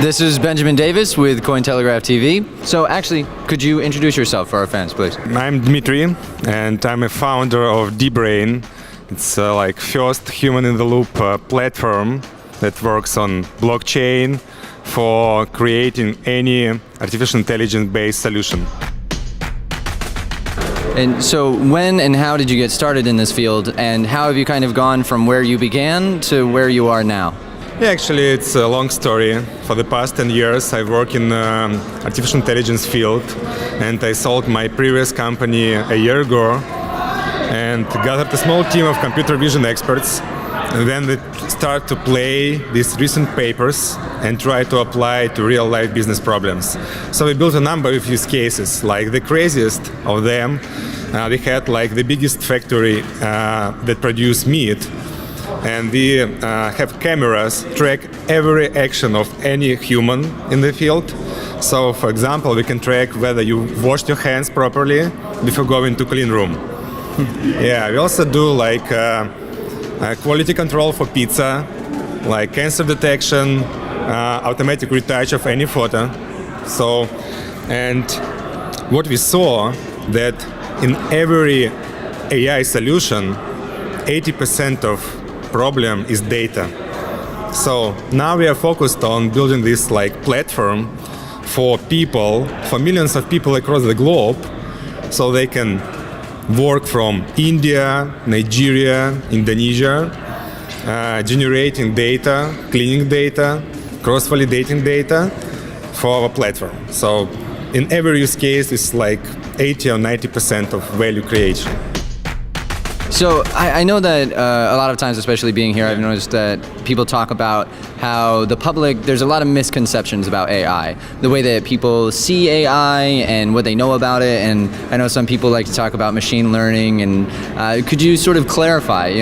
This is Benjamin Davis with Cointelegraph TV. So actually, could you introduce yourself for our fans, please? I'm Dmitry, and I'm a founder of dBrain. It's like first human-in-the-loop platform that works on blockchain for creating any artificial intelligence-based solution. And so when and how did you get started in this field, and how have you kind of gone from where you began to where you are now? Yeah, actually, it's a long story. For the past 10 years, I've worked in artificial intelligence field, and I sold my previous company a year ago and gathered a small team of computer vision experts. And then they start to play these recent papers and try to apply to real-life business problems. So we built a number of use cases. Like the craziest of them, we had like the biggest factory that produced meat. And we have cameras track every action of any human in the field. So, for example, we can track whether you washed your hands properly before going to clean room. Yeah, we also do like quality control for pizza, like cancer detection, automatic retouch of any photo. So, and what we saw that in every AI solution, 80% of problem is data. So now we are focused on building this like platform for people, for millions of people across the globe, so they can work from India, Nigeria, Indonesia, generating data, cleaning data, cross-validating data for our platform. So in every use case, it's like 80 or 90% of value creation. So I know that a lot of times, especially being here, I've noticed that people talk about how the public, there's a lot of misconceptions about AI. The way that people see AI and what they know about it, and I know some people like to talk about machine learning, and could you sort of clarify,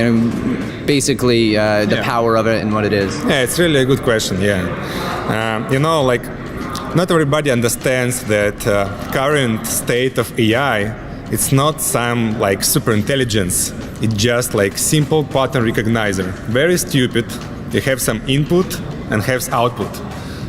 basically the power of it and what it is? Yeah, it's really a good question, like not everybody understands that current state of AI, it's not some like super intelligence. It's just like simple pattern recognizer. Very stupid. You have some input and have output.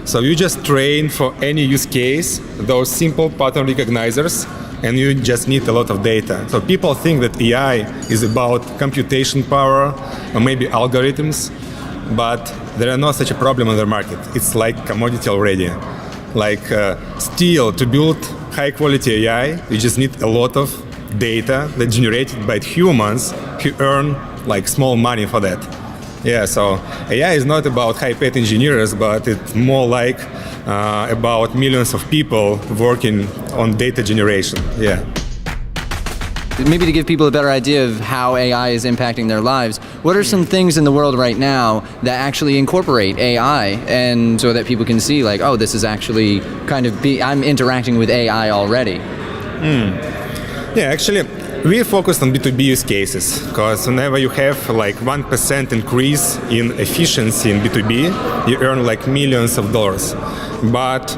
So you just train for any use case those simple pattern recognizers, and you just need a lot of data. So people think that AI is about computation power or maybe algorithms, but there are no such a problem on the market. It's like commodity already. Like still, to build high quality AI, you just need a lot of data that's generated by humans who earn like small money for that. Yeah, so AI is not about high-paid engineers, but it's more like about millions of people working on data generation. Yeah. Maybe to give people a better idea of how AI is impacting their lives, what are some things in the world right now that actually incorporate AI, and so that people can see like, oh, this is actually I'm interacting with AI already? Yeah, actually, we focused on B2B use cases, because whenever you have like 1% increase in efficiency in B2B, you earn like millions of dollars. But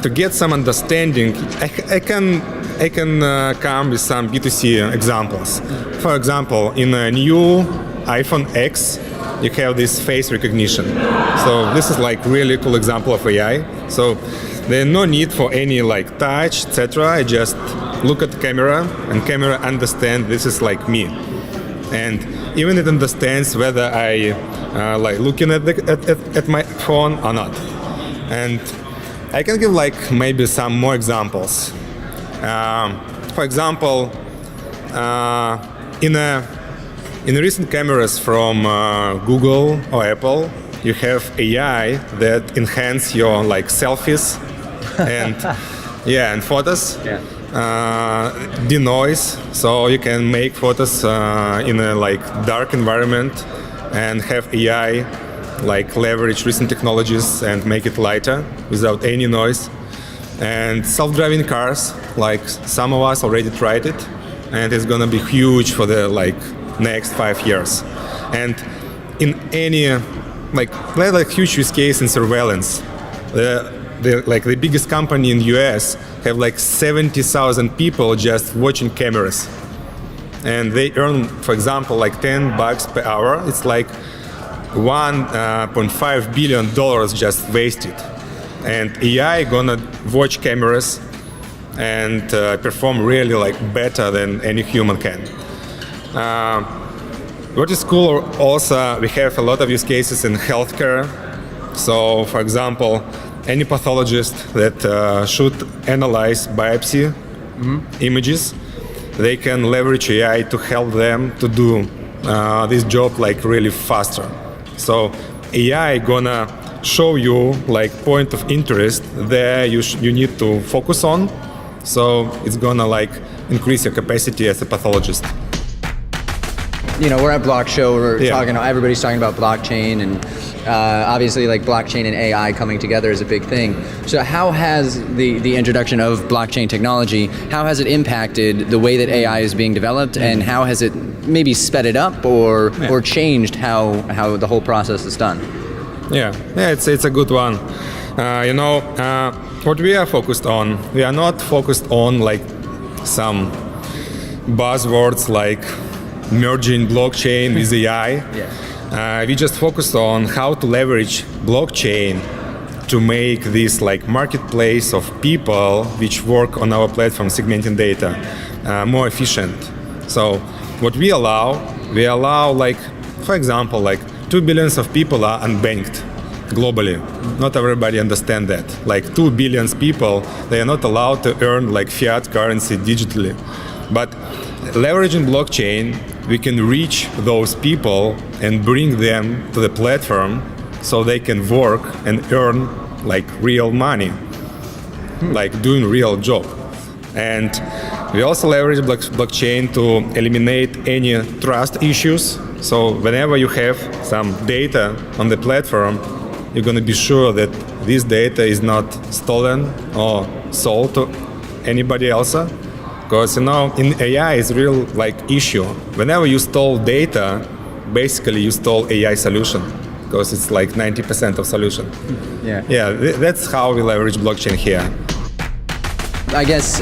to get some understanding, I can come with some B2C examples. For example, in a new iPhone X, you have this face recognition. So this is like really cool example of AI. So there's no need for any like touch, etc. I just look at the camera, and camera understands this is like me. And even it understands whether I like looking at my phone or not. And I can give like maybe some more examples. For example, in recent cameras from Google or Apple, you have AI that enhance your like selfies and and photos. Denoise, so you can make photos in a like dark environment and have AI like leverage recent technologies and make it lighter without any noise. And self-driving cars, like some of us already tried it, and it's gonna be huge for the like next 5 years. And in any like huge use case in surveillance, the biggest company in the US have like 70,000 people just watching cameras, and they earn, for example, like $10 per hour. It's like $1.5 billion just wasted. and AI gonna watch cameras and perform really like better than any human can. What is cool also, we have a lot of use cases in healthcare. So, for example, any pathologist that should analyze biopsy images, they can leverage AI to help them to do this job like really faster. So AI gonna show you like point of interest there you need to focus on. So it's gonna like increase your capacity as a pathologist. You know, we're at Block Show. We're Yeah. talking. Everybody's talking about blockchain, and obviously, like blockchain and AI coming together is a big thing. So, how has the introduction of blockchain technology, how has it impacted the way that AI is being developed, and how has it maybe sped it up or changed how the whole process is done? Yeah, it's a good one. What we are focused on, we are not focused on like some buzzwords like merging blockchain with AI. We just focused on how to leverage blockchain to make this like marketplace of people which work on our platform segmenting data more efficient. So what we allow like, for example, like 2 billion of people are unbanked globally. Not everybody understand that. Like 2 billion people, they are not allowed to earn like fiat currency digitally. But leveraging blockchain, we can reach those people and bring them to the platform so they can work and earn like real money, like doing real job. And we also leverage blockchain to eliminate any trust issues. So whenever you have some data on the platform, you're going to be sure that this data is not stolen or sold to anybody else. Because in AI is real like issue. Whenever you stole data, basically you stole AI solution, because it's like 90% of solution. That's how we leverage blockchain here. I guess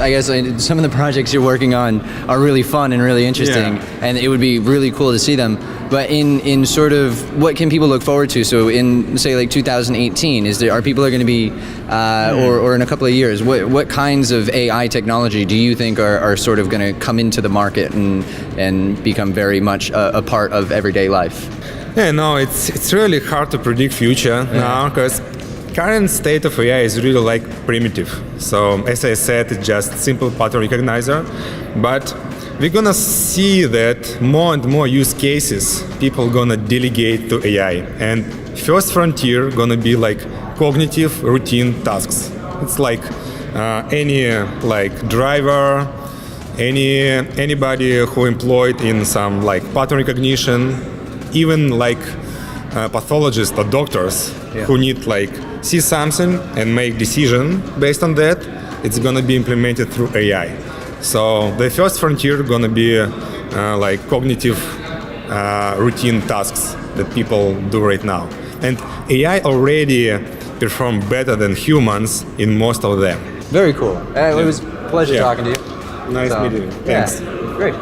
some of the projects you're working on are really fun and really interesting, and it would be really cool to see them. But in sort of what can people look forward to? So in say like 2018, are people going to be, or in a couple of years, what kinds of AI technology do you think are sort of going to come into the market and become very much a part of everyday life? It's really hard to predict future now, because current state of AI is really like primitive. So as I said, it's just simple pattern recognizer, but we're gonna see that more and more use cases people gonna delegate to AI, and first frontier gonna be like cognitive routine tasks. It's like any like driver, anybody who employed in some like pattern recognition, even like pathologists or doctors who need like see something and make decision based on that. It's gonna be implemented through AI. So the first frontier gonna be like cognitive routine tasks that people do right now, and AI already perform better than humans in most of them. Very cool. It was a pleasure talking to you. Nice meeting you. Thanks. Great.